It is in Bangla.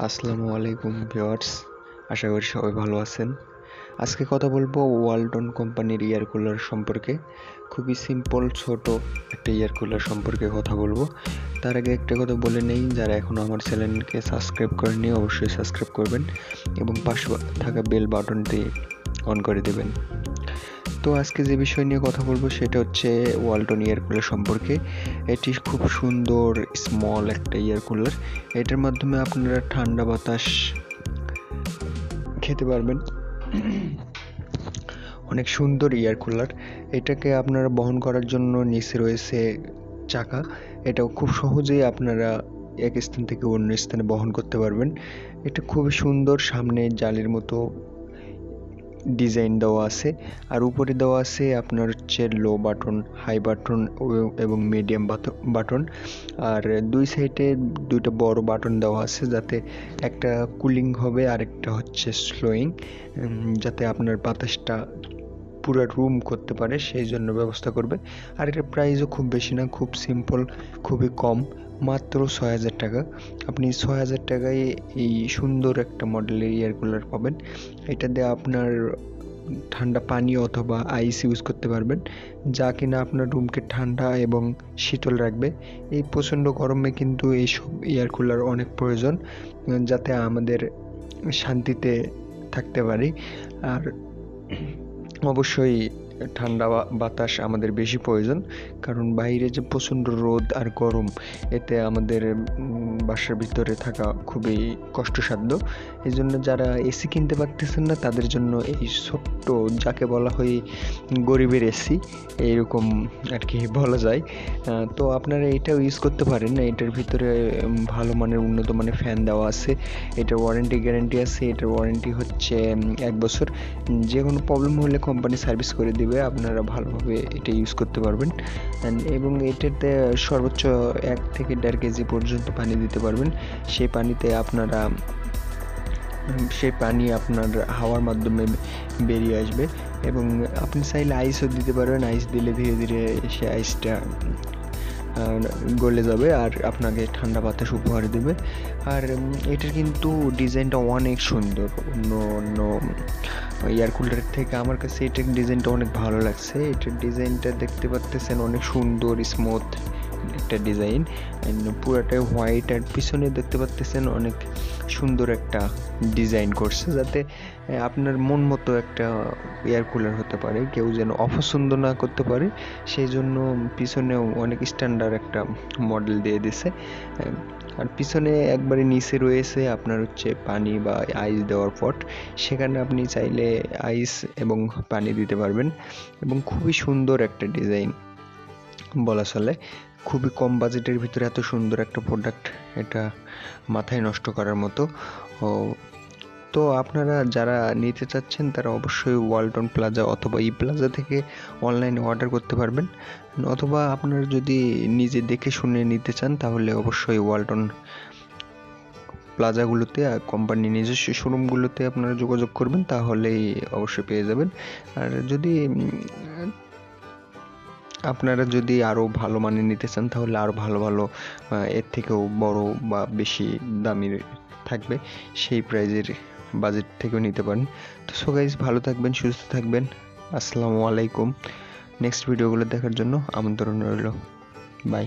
আসসালামু আলাইকুম ভিউয়ার্স, আশা করি সবাই ভালো আছেন। আজকে কথা বলবো ওয়ালটন কোম্পানির এয়ার কুলার সম্পর্কে। খুবই সিম্পল ছোট একটা এয়ার কুলার সম্পর্কে কথা বলবো। তার আগে একটা কথা বলে নেই, যারা এখনও আমার চ্যানেলকে সাবস্ক্রাইব করেননি অবশ্যই সাবস্ক্রাইব করবেন এবং পাশে থাকা বেল বাটনটি অন করে দেবেন। তো আজকে যে বিষয় নিয়ে কথা বলবো সেটা হচ্ছে ওয়ালটন এয়ার কুলার সম্পর্কে। এটি খুব সুন্দর স্মল একটা এয়ার কুলার। এটার মাধ্যমে আপনারা ঠান্ডা বাতাস খেতে পারবেন। অনেক সুন্দর এয়ার কুলার। এটাকে আপনারা বহন করার জন্য নিচে রয়েছে চাকা। এটাও খুব সহজেই আপনারা এক স্থান থেকে অন্য স্থানে বহন করতে পারবেন। এটা খুবই সুন্দর, সামনে জালির মতো ডিজাইন দেওয়া আছে, আর উপরে দেওয়া আছে আপনার হচ্ছে লো বাটন, হাই বাটন এবং মিডিয়াম বাটন। আর দুই সাইডে দুইটা বড় বাটন দেওয়া আছে, যাতে একটা কুলিং হবে আর একটা হচ্ছে স্লোয়িং, যাতে আপনার বাতাসটা পুরো রুম করতে পারে সেই জন্য ব্যবস্থা করবে। আর এটার প্রাইসও খুব বেশি না, খুব সিম্পল, খুবই কম, মাত্র ৬,০০০ টাকা। আপনি ৬,০০০ টাকায় এই সুন্দর একটা মডেলের এয়ার কুলার পাবেন। এটা দিয়ে আপনার ঠান্ডা পানি অথবা আইস ইউজ করতে পারবেন, যা কিনা আপনার রুমকে ঠান্ডা এবং শীতল রাখবে। এই প্রচণ্ড গরমে কিন্তু এইসব এয়ার কুলার অনেক প্রয়োজন, যাতে আমাদের শান্তিতে থাকতে পারি। আর অবশ্যই ঠান্ডা বাতাস আমাদের বেশি প্রয়োজন, কারণ বাইরে যে প্রচণ্ড রোদ আর গরম, এতে আমাদের বাসার ভিতরে থাকা খুবই কষ্টসাধ্য। এই জন্য যারা এসি কিনতে পারতেছেন না তাদের জন্য এই ছোট্ট, যাকে বলা হয় গরিবের এসি, এইরকম আর কি বলা যায়। তো আপনারা এটাও ইউজ করতে পারেন। এটার ভিতরে ভালো মানের উন্নত মানের ফ্যান দেওয়া আছে। এটার ওয়ারেন্টি গ্যারান্টি আছে। এটার ওয়ারেন্টি হচ্ছে 1 বছর। যে কোনো প্রবলেম হলে কোম্পানি সার্ভিস করে দিবে, আপনারা ভালোভাবে এটা ইউজ করতে পারবেন। এবং এটাতে সর্বোচ্চ 1 থেকে 1.5 কেজি পর্যন্ত পানি দিতে পারবেন। সেই পানি আপনার হাওয়ার মাধ্যমে বেরিয়ে আসবে, এবং আপনি চাইলে আইসও দিতে পারবেন। আইস দিলে ধীরে ধীরে সে আইসটা গলে যাবে আর আপনাকে ঠান্ডা বাতাস উপহার দেবে। আর এটার কিন্তু ডিজাইনটা অনেক সুন্দর, অন্য এয়ার কুলারের থেকে আমার কাছে এটার ডিজাইনটা অনেক ভালো লাগছে। এটার ডিজাইনটা দেখতে পাচ্ছেন, অনেক সুন্দর স্মুথ একটা ডিজাইন, পুরাটাই হোয়াইট। আর পিছনে দেখতে পাচ্ছেন অনেক সুন্দর একটা ডিজাইন করছে, যাতে আপনার মন মতো একটা এয়ার কুলার হতে পারে, কেউ যেন অপছন্দ না করতে পারে। সেই জন্য পিছনেও অনেক স্ট্যান্ডার্ড একটা মডেল দিয়ে দিছে। আর পিছনে একবারে নিচে রয়েছে আপনার হচ্ছে পানি বা আইস দেওয়ার পট, সেখানে আপনি চাইলে আইস এবং পানি দিতে পারবেন। এবং খুবই সুন্দর একটা ডিজাইন বলা চলে। খুবই কম বাজেটের ভিতরে এত সুন্দর একটা প্রোডাক্ট, এটা মাথায় নষ্ট করার মতো। তো আপনারা যারা নিতে চাচ্ছেন তারা অবশ্যই ওয়ালটন প্লাজা অথবা ই প্লাজা থেকে অনলাইনে অর্ডার করতে পারবেন, অথবা আপনারা যদি নিজে দেখে শুনে নিতে চান তাহলে অবশ্যই ওয়ালটন প্লাজাগুলোতে, কোম্পানির নিজস্ব শোরুমগুলোতে আপনারা যোগাযোগ করবেন, তাহলেই অবশ্যই পেয়ে যাবেন। আর আপনারা যদি আরও ভালো মানের নিতে চান তাহলে আরও ভালো ভালো এর থেকেও বড় বা বেশি দামির থাকবে, সেই প্রাইজের বাজেট থেকেও নিতে পারেন। তো সো গাইস, ভালো থাকবেন, সুস্থ থাকবেন। আসসালামু আলাইকুম। নেক্সট ভিডিওগুলো দেখার জন্য আমন্ত্রণ রইল। বাই।